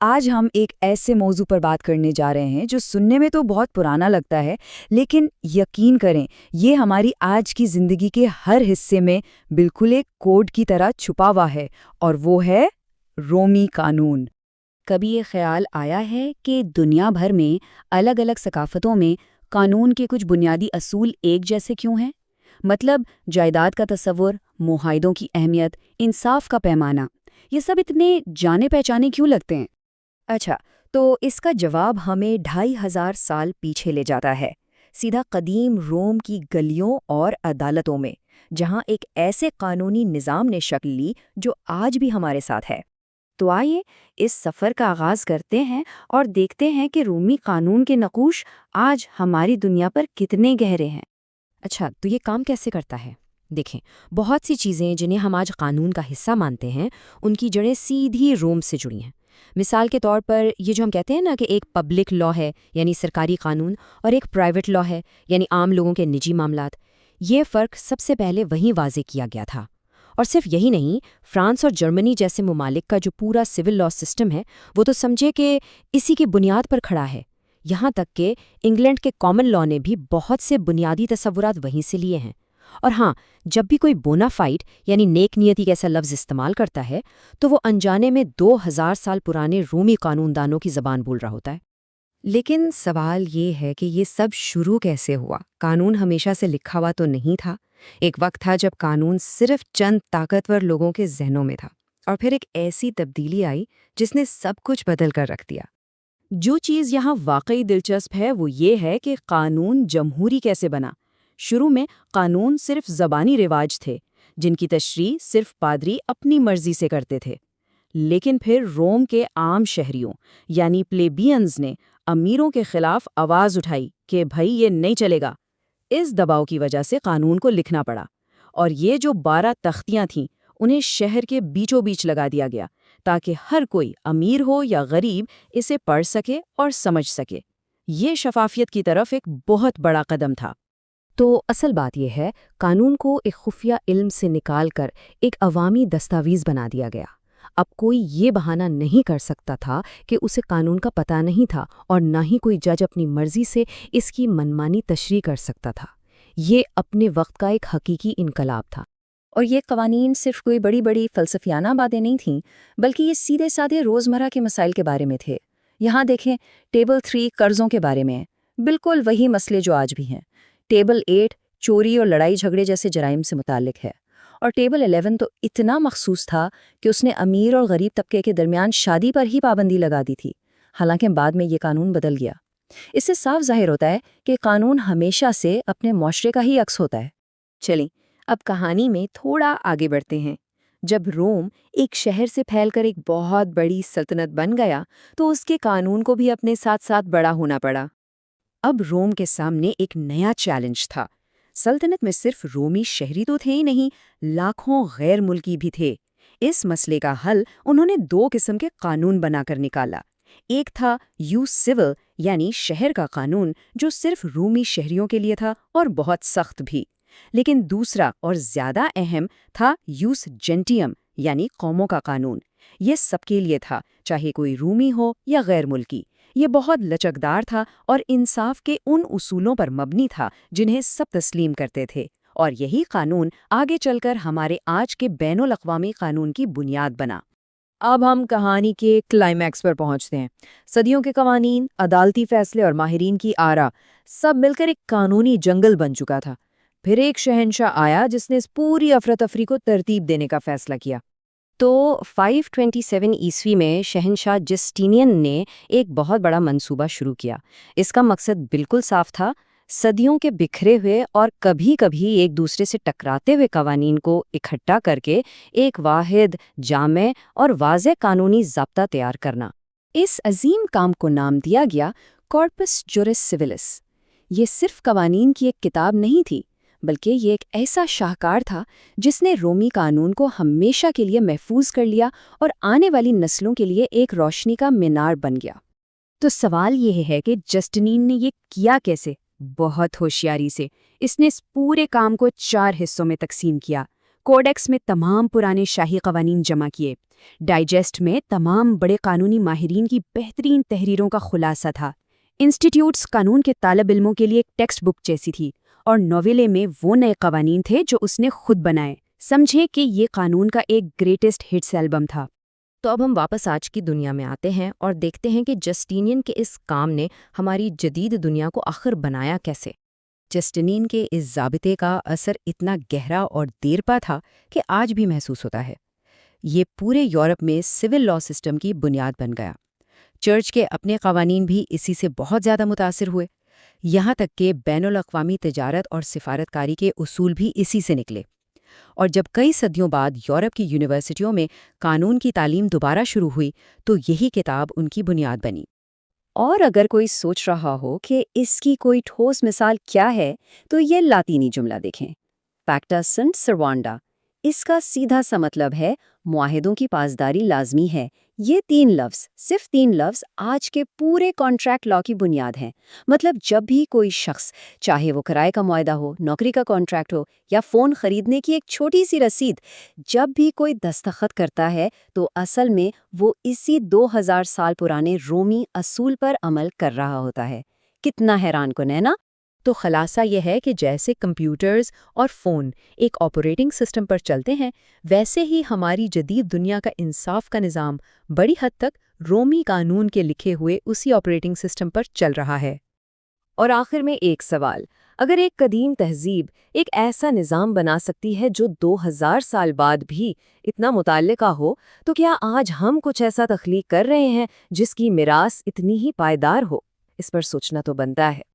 آج ہم ایک ایسے موضوع پر بات کرنے جا رہے ہیں جو سننے میں تو بہت پرانا لگتا ہے، لیکن یقین کریں یہ ہماری آج کی زندگی کے ہر حصے میں بالکل ایک کوڈ کی طرح چھپا ہوا ہے، اور وہ ہے رومی قانون۔ کبھی یہ خیال آیا ہے کہ دنیا بھر میں الگ الگ ثقافتوں میں قانون کے کچھ بنیادی اصول ایک جیسے کیوں ہیں؟ مطلب جائیداد کا تصور، معاہدوں کی اہمیت، انصاف کا پیمانہ، یہ سب اتنے جانے پہچانے کیوں لگتے ہیں؟ اچھا، تو اس کا جواب ہمیں 2500 سال پیچھے لے جاتا ہے، سیدھا قدیم روم کی گلیوں اور عدالتوں میں، جہاں ایک ایسے قانونی نظام نے شکل لی جو آج بھی ہمارے ساتھ ہے۔ تو آئیے اس سفر کا آغاز کرتے ہیں اور دیکھتے ہیں کہ رومی قانون کے نقوش آج ہماری دنیا پر کتنے گہرے ہیں۔ اچھا، تو یہ کام کیسے کرتا ہے؟ دیکھیں، بہت سی چیزیں جنہیں ہم آج قانون کا حصہ مانتے ہیں، ان کی جڑیں سیدھی روم سے جڑی ہیں۔ مثال کے طور پر یہ جو ہم کہتے ہیں نا کہ ایک پبلک لا ہے یعنی سرکاری قانون، اور ایک پرائیویٹ لا ہے یعنی عام لوگوں کے نجی معاملات، یہ فرق سب سے پہلے وہیں واضح کیا گیا تھا۔ اور صرف یہی نہیں، فرانس اور جرمنی جیسے ممالک کا جو پورا سول لا سسٹم ہے، وہ تو سمجھے کہ اسی کی بنیاد پر کھڑا ہے۔ یہاں تک کہ انگلینڈ کے کامن لا نے بھی بہت سے بنیادی تصورات وہیں سے لیے ہیں۔ اور ہاں، جب بھی کوئی بونا فائڈ یعنی نیک نیتی کیسا لفظ استعمال کرتا ہے تو وہ انجانے میں 2000 سال پرانے رومی قانون دانوں کی زبان بول رہا ہوتا ہے۔ لیکن سوال یہ ہے کہ یہ سب شروع کیسے ہوا؟ قانون ہمیشہ سے لکھا ہوا تو نہیں تھا۔ ایک وقت تھا جب قانون صرف چند طاقتور لوگوں کے ذہنوں میں تھا، اور پھر ایک ایسی تبدیلی آئی جس نے سب کچھ بدل کر رکھ دیا۔ جو چیز یہاں واقعی دلچسپ ہے وہ یہ ہے کہ قانون جمہوری کیسے بنا۔ شروع میں قانون صرف زبانی رواج تھے جن کی تشریح صرف پادری اپنی مرضی سے کرتے تھے، لیکن پھر روم کے عام شہریوں یعنی پلیبینز نے امیروں کے خلاف آواز اٹھائی کہ بھائی یہ نہیں چلے گا۔ اس دباؤ کی وجہ سے قانون کو لکھنا پڑا، اور یہ جو 12 تختیاں تھیں انہیں شہر کے بیچوں بیچ لگا دیا گیا تاکہ ہر کوئی امیر ہو یا غریب اسے پڑھ سکے اور سمجھ سکے۔ یہ شفافیت کی طرف ایک بہت بڑا قدم تھا۔ تو اصل بات یہ ہے، قانون کو ایک خفیہ علم سے نکال کر ایک عوامی دستاویز بنا دیا گیا۔ اب کوئی یہ بہانہ نہیں کر سکتا تھا کہ اسے قانون کا پتہ نہیں تھا، اور نہ ہی کوئی جج اپنی مرضی سے اس کی منمانی تشریح کر سکتا تھا۔ یہ اپنے وقت کا ایک حقیقی انقلاب تھا۔ اور یہ قوانین صرف کوئی بڑی بڑی فلسفیانہ باتیں نہیں تھیں، بلکہ یہ سیدھے سادھے روزمرہ کے مسائل کے بارے میں تھے۔ یہاں دیکھیں، ٹیبل 3 قرضوں کے بارے میں ہے، بالکل وہی مسئلے جو آج بھی ہیں۔ ٹیبل 8 چوری اور لڑائی جھگڑے جیسے جرائم سے متعلق ہے، اور ٹیبل 11 تو اتنا مخصوص تھا کہ اس نے امیر اور غریب طبقے کے درمیان شادی پر ہی پابندی لگا دی تھی، حالانکہ بعد میں یہ قانون بدل گیا۔ اس سے صاف ظاہر ہوتا ہے کہ قانون ہمیشہ سے اپنے معاشرے کا ہی عکس ہوتا ہے۔ چلیں اب کہانی میں تھوڑا آگے بڑھتے ہیں۔ جب روم ایک شہر سے پھیل کر ایک بہت بڑی سلطنت بن گیا تو اس کے قانون کو بھی اپنے ساتھ ساتھ بڑا ہونا پڑا۔ اب روم کے سامنے ایک نیا چیلنج تھا۔ سلطنت میں صرف رومی شہری تو تھے ہی نہیں، لاکھوں غیر ملکی بھی تھے۔ اس مسئلے کا حل انہوں نے 2 قسم کے قانون بنا کر نکالا۔ ایک تھا یوس سول یعنی شہر کا قانون جو صرف رومی شہریوں کے لیے تھا اور بہت سخت بھی، لیکن دوسرا اور زیادہ اہم تھا یوس جنٹیم یعنی قوموں کا قانون۔ یہ سب کے لیے تھا، چاہے کوئی رومی ہو یا غیر ملکی۔ یہ بہت لچکدار تھا اور انصاف کے ان اصولوں پر مبنی تھا جنہیں سب تسلیم کرتے تھے، اور یہی قانون آگے چل کر ہمارے آج کے بین الاقوامی قانون کی بنیاد بنا۔ اب ہم کہانی کے کلائمیکس پر پہنچتے ہیں۔ صدیوں کے قوانین، عدالتی فیصلے اور ماہرین کی آراء سب مل کر ایک قانونی جنگل بن چکا تھا۔ پھر ایک شہنشاہ آیا جس نے اس پوری افراتفری کو ترتیب دینے کا فیصلہ کیا۔ تو 527 عیسوی میں شہنشاہ جسٹینین نے ایک بہت بڑا منصوبہ شروع کیا۔ اس کا مقصد بالکل صاف تھا، صدیوں کے بکھرے ہوئے اور کبھی کبھی ایک دوسرے سے ٹکراتے ہوئے قوانین کو اکٹھا کر کے ایک واحد، جامع اور واضح قانونی ضابطہ تیار کرنا۔ اس عظیم کام کو نام دیا گیا کارپس جورس سیولس۔ یہ صرف قوانین کی ایک کتاب نہیں تھی، بلکہ یہ ایک ایسا شاہکار تھا جس نے رومی قانون کو ہمیشہ کے لیے محفوظ کر لیا اور آنے والی نسلوں کے لیے ایک روشنی کا مینار بن گیا۔ تو سوال یہ ہے کہ جسٹینین نے یہ کیا کیسے؟ بہت ہوشیاری سے۔ اس نے اس پورے کام کو 4 حصوں میں تقسیم کیا۔ کوڈیکس میں تمام پرانے شاہی قوانین جمع کیے، ڈائجسٹ میں تمام بڑے قانونی ماہرین کی بہترین تحریروں کا خلاصہ تھا، انسٹیٹیوٹس قانون کے طالب علموں کے لیے ایک ٹیکسٹ بک جیسی تھی، اور نویلے میں وہ نئے قوانین تھے جو اس نے خود بنائے۔ سمجھے کہ یہ قانون کا ایک گریٹسٹ ہٹس البم تھا۔ تو اب ہم واپس آج کی دنیا میں آتے ہیں اور دیکھتے ہیں کہ جسٹینین کے اس کام نے ہماری جدید دنیا کو آخر بنایا کیسے۔ جسٹینین کے اس ضابطے کا اثر اتنا گہرا اور دیرپا تھا کہ آج بھی محسوس ہوتا ہے۔ یہ پورے یورپ میں سول لا سسٹم کی بنیاد بن گیا۔ چرچ کے اپنے قوانین بھی اسی سے بہت زیادہ متاثر ہوئے، یہاں تک کہ بین الاقوامی تجارت اور سفارتکاری کے اصول بھی اسی سے نکلے۔ اور جب کئی صدیوں بعد یورپ کی یونیورسٹیوں میں قانون کی تعلیم دوبارہ شروع ہوئی تو یہی کتاب ان کی بنیاد بنی۔ اور اگر کوئی سوچ رہا ہو کہ اس کی کوئی ٹھوس مثال کیا ہے تو یہ لاطینی جملہ دیکھیں، پیکٹا سنٹ سروانڈا۔ اس کا سیدھا سا مطلب ہے معاہدوں کی پاسداری لازمی ہے۔ یہ 3 لفظ، صرف 3 لفظ آج کے پورے کانٹریکٹ لا کی بنیاد ہیں۔ مطلب جب بھی کوئی شخص، چاہے وہ کرائے کا معاہدہ ہو، نوکری کا کانٹریکٹ ہو یا فون خریدنے کی ایک چھوٹی سی رسید، جب بھی کوئی دستخط کرتا ہے تو اصل میں وہ اسی 2000 سال پرانے رومی اصول پر عمل کر رہا ہوتا ہے۔ کتنا حیران کن ہے نا؟ تو خلاصہ یہ ہے کہ جیسے کمپیوٹرز اور فون ایک آپریٹنگ سسٹم پر چلتے ہیں، ویسے ہی ہماری جدید دنیا کا انصاف کا نظام بڑی حد تک رومی قانون کے لکھے ہوئے اسی آپریٹنگ سسٹم پر چل رہا ہے۔ اور آخر میں ایک سوال، اگر ایک قدیم تہذیب ایک ایسا نظام بنا سکتی ہے جو 2000 سال بعد بھی اتنا متعلقہ ہو، تو کیا آج ہم کچھ ایسا تخلیق کر رہے ہیں جس کی میراث اتنی ہی پائیدار ہو؟ اس پر سوچنا تو بنتا ہے۔